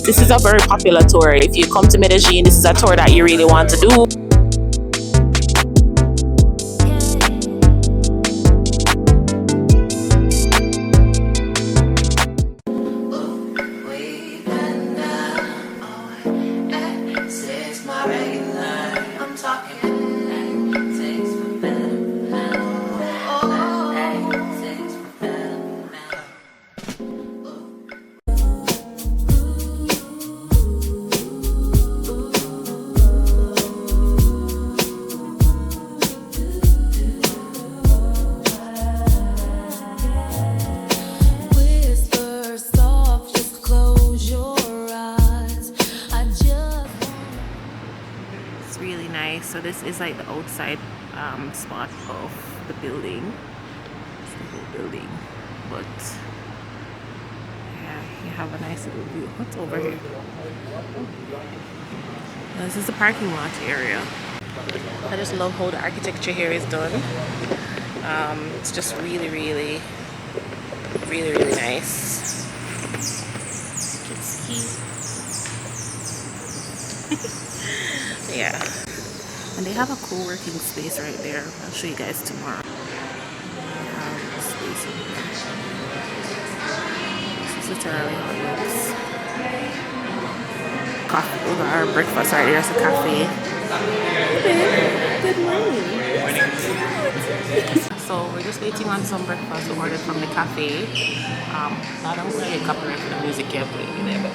This is a very popular tour. If you come to Medellín, this is a tour that you really want to do. So this is like the outside spot of the building. It's the whole building, but yeah, you have a nice little view. What's over here? Oh. This is the parking lot area. I just love how the architecture here is done. It's just really nice. You can see. Yeah. And they have a co-working space right there. I'll show you guys tomorrow. They have a space in here. This is literally how it looks. Coffee. Look at our breakfast right there. It's a cafe. Hey, good morning. So we're just waiting on some breakfast we ordered from the cafe. I don't really copyright for the music here, but in there.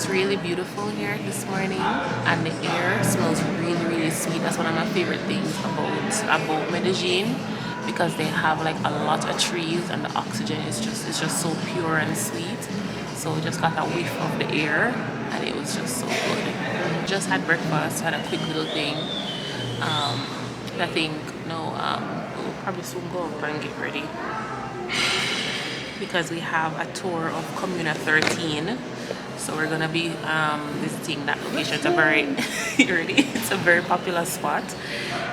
Really beautiful here this morning, and the air smells really sweet. That's one of my favorite things about Medellín, because they have like a lot of trees and the oxygen is just so pure and sweet. So we just got a whiff of the air and it was just so good. Just had breakfast, had a quick little thing. I think we'll probably soon go up and get ready, because we have a tour of Comuna 13. So we're gonna be visiting that location. It's a very it's a very popular spot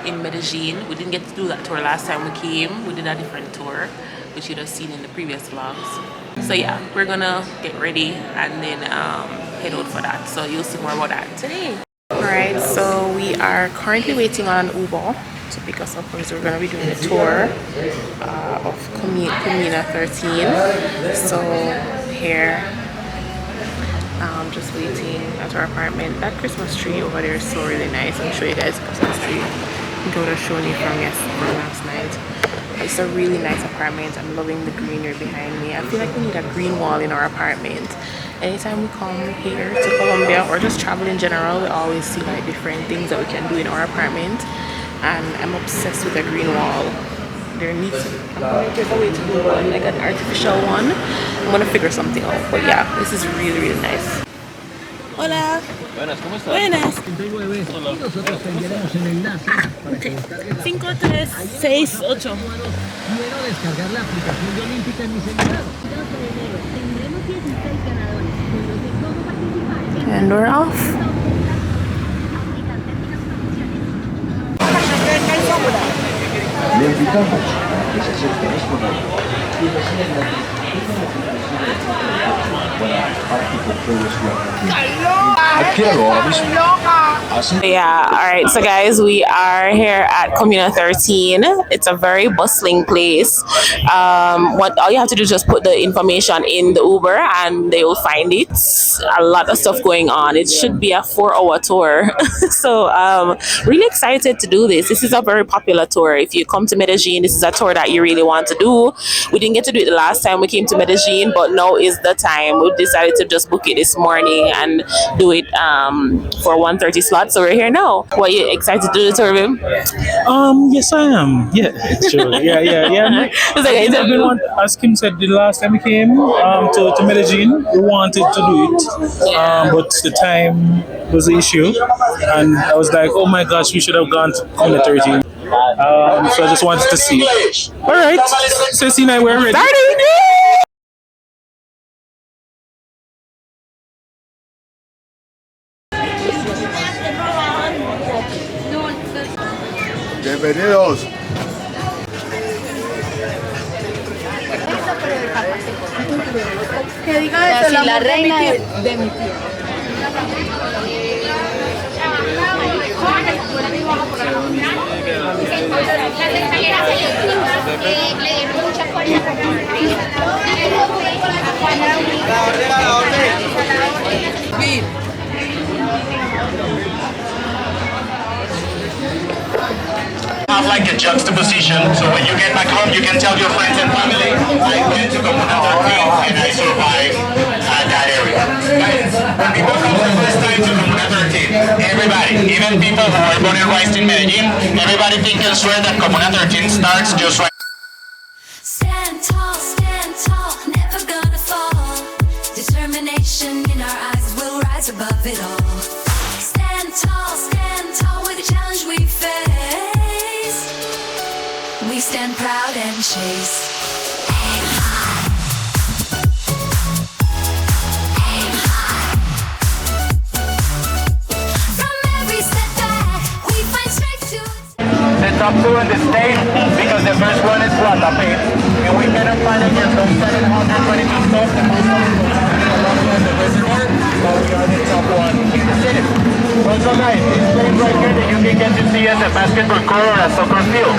in Medellín. We didn't get to do that tour last time we came. We did a different tour, which you'd have seen in the previous vlogs. So yeah, we're gonna get ready and then head out for that. So you'll see more about that today. Alright, so we are currently waiting on an Uber to pick us up, because we're gonna be doing a tour of Comuna 13. So here, just waiting at our apartment. That Christmas tree over there is so really nice. I'll show you guys the Christmas tree. I think I would have shown you from last night. It's a really nice apartment. I'm loving the greenery behind me. I feel like we need a green wall in our apartment. Anytime we come here to Colombia or just travel in general, we always see like different things that we can do in our apartment. And I'm obsessed with a green wall. There needs to there's a way to do one, like an artificial one. I'm gonna figure something out. But yeah, this is really nice. Hola. Buenas, ¿cómo estás? Buenas. Hola. Nosotros te enviaremos el enlace para que 5368. quiero descargar la aplicación de Olímpica en mi celular. 12 de enero tendremos 16 ganadores, con los de cómo participar. And we're off. Le invitamos a que se acerque a nuestro lado y reciban la Yeah, alright, so guys, we are here at Comuna 13. It's a very bustling place. All you have to do is just put the information in the Uber and they will find it. A lot of stuff going on. It should be a 4-hour tour. So really excited to do this. This is a very popular tour. If you come to Medellín, this is a tour that you really want to do. We didn't get to do it the last time we came to Medellín, but now is the time. We decided to just book it this morning and do it for 1:30 slot. spot, so we're here now. What, you excited to do the tour, babe? Yes, I am. Yeah, sure. Yeah. It's like I said, As Kim said, the last time we came to Medellin, we wanted to do it, but the time was the issue, and I was like, oh my gosh, we should have gone to Comuna 13. So I just wanted to see. All right, Cecina, we're ready. starting! Bienvenidos. Que diga eso, la reina de mi tía. Have like a juxtaposition, so when you get back home, you can tell your friends and family, I went to Comuna 13 and I survived that area. Guys, when people come the first time to Comuna 13, everybody, even people who are born and raised in Medellin, everybody think and swear that Comuna 13 starts just right. Stand tall, never gonna fall. Determination in our eyes, we'll rise above it all. Stand tall with the challenge we face. We stand proud and chase. Aim high. Aim high. From every setback, we find strength to. The top two in the state, because the first one is Guatapé, and we cannot find against those 722 stones, the most of the reservoir, but we are the top one in the city. Also guys, this place right here that you can get to see as a basketball court or a soccer field.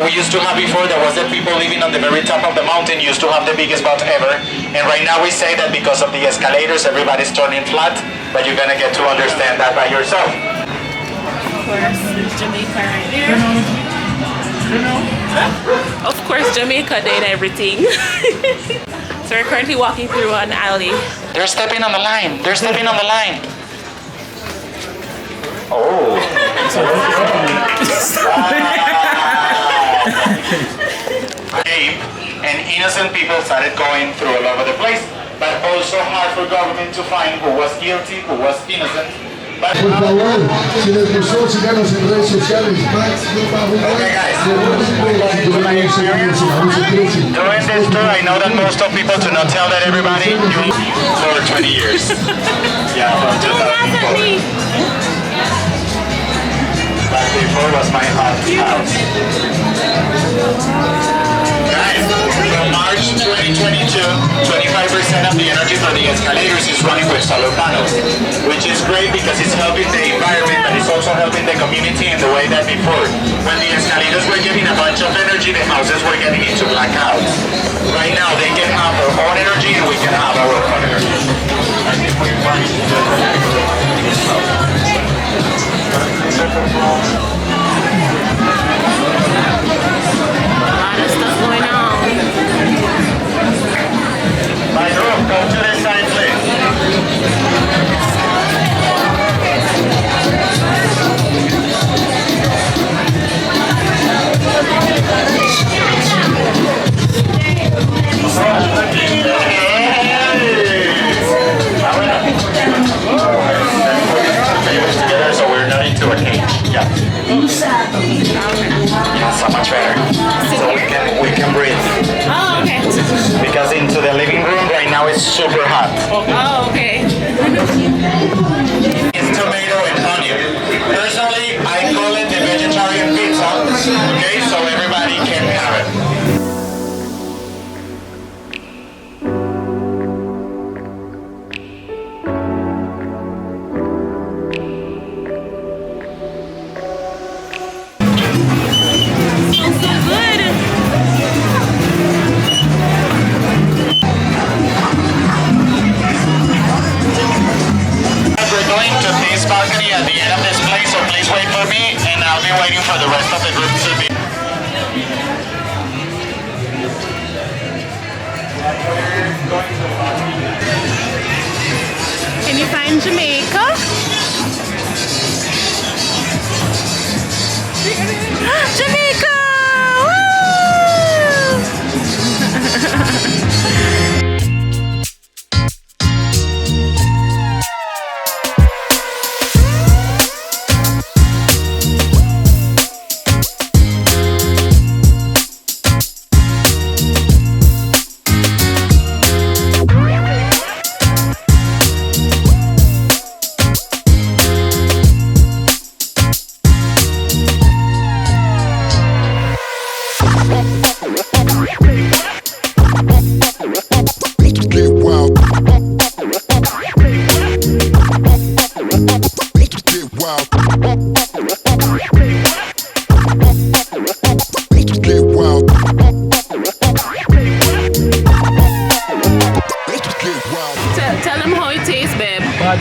We used to have before, there was the people living on the very top of the mountain used to have the biggest boat ever, and right now we say that because of the escalators everybody's turning flat, but you're gonna get to understand that by yourself. Of course, there's Jamaica right there. Of course, Jamaica did everything. So we're currently walking through an alley. They're stepping on the line. They're stepping on the line. Oh. Ape and innocent people started going through all over the place, but also hard for government to find who was guilty, who was innocent. But Por favor, si les gustó, síganos en redes sociales. okay, guys. During this tour, I know that most of people do not tell that everybody knew for 20 years. Yeah, from 2004. But before was my hot house. Guys, from March 2022, 25% of the energy for the escalators is running with solar panels, which is great because it's helping the environment, but it's also helping the community in the way that before, when the escalators were getting a bunch of energy, the houses were getting into blackouts. Right now, they can have their own energy and we can have our own energy. I think we're fine. Going on. My group, go to this side, please. Together, so we're not into a cage. Yeah. Yeah, so much better. So we can breathe. Oh, okay. Because into the living room right now it's super hot. Oh, okay. It's tomato and onion. Personally, I call it the vegetarian pizza. Okay, so everybody can have it. Balcony at the end of this place, so please wait for me and I'll be waiting for the rest of the group to be. Can you find Jamaica? Jamaica! Tell them how it tastes, babe. But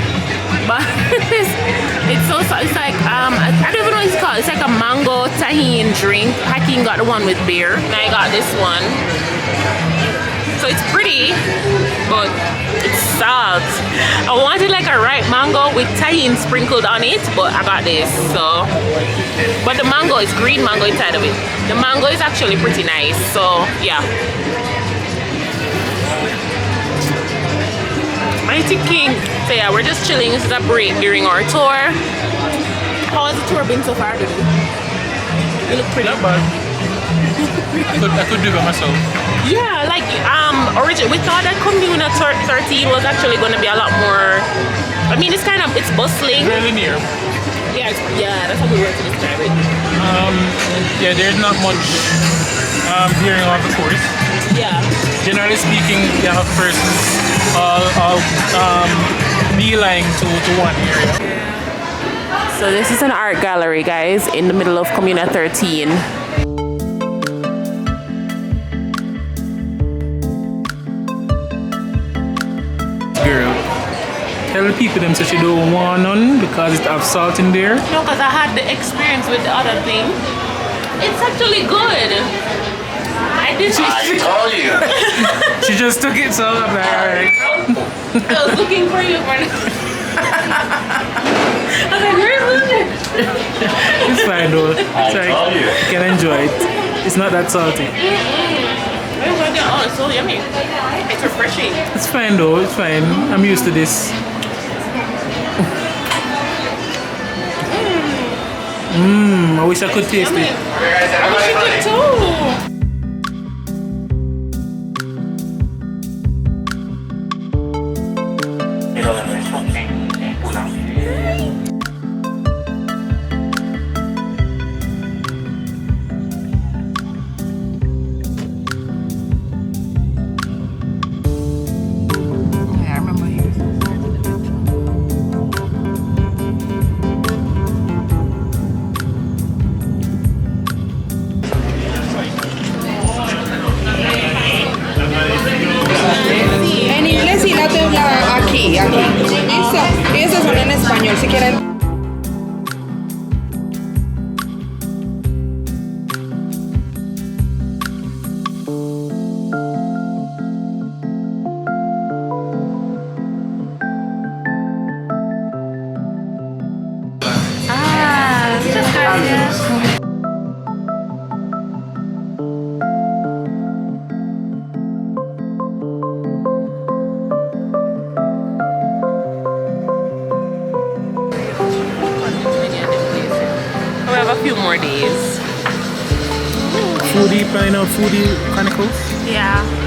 it's so it's like I don't even know what it's called. It's like a mango tahini drink. Hakeem got the one with beer, and I got this one. So it's pretty, but it's salt. I wanted like a ripe mango with tahini sprinkled on it, but I got this. So, but the mango is green mango inside of it. The mango is actually pretty nice. So yeah. Mighty King. So yeah, we're just chilling. This is a break during our tour. How has the tour been so far today? You look pretty. Not bad. I could do it by myself. Yeah, like originally we thought that Comuna 13 was actually going to be a lot more. I mean, it's bustling. Really near. Yeah, that's a good word to describe it. Yeah, there's not much veering off the course. Yeah. Generally speaking, you have persons beeline to one area. So this is an art gallery, guys, in the middle of Comuna 13. Girl, tell the people them so she don't want none because it have salt in there. No, because I had the experience with the other thing. It's actually good. I told you. She just took it, so I'm like, alright. I was looking for you for I was like, where's it? It's fine though. It's like, you can enjoy it. It's not that salty. Oh, it's so yummy. It's refreshing. It's fine though, it's fine. I'm used to this. I wish I could taste it. I wish you could too. En inglés y la te habla aquí. Listo. Y esas son en español, si quieren. Muchas gracias. We have a few more days. Foodie, planning out foodie chronicles. Yeah.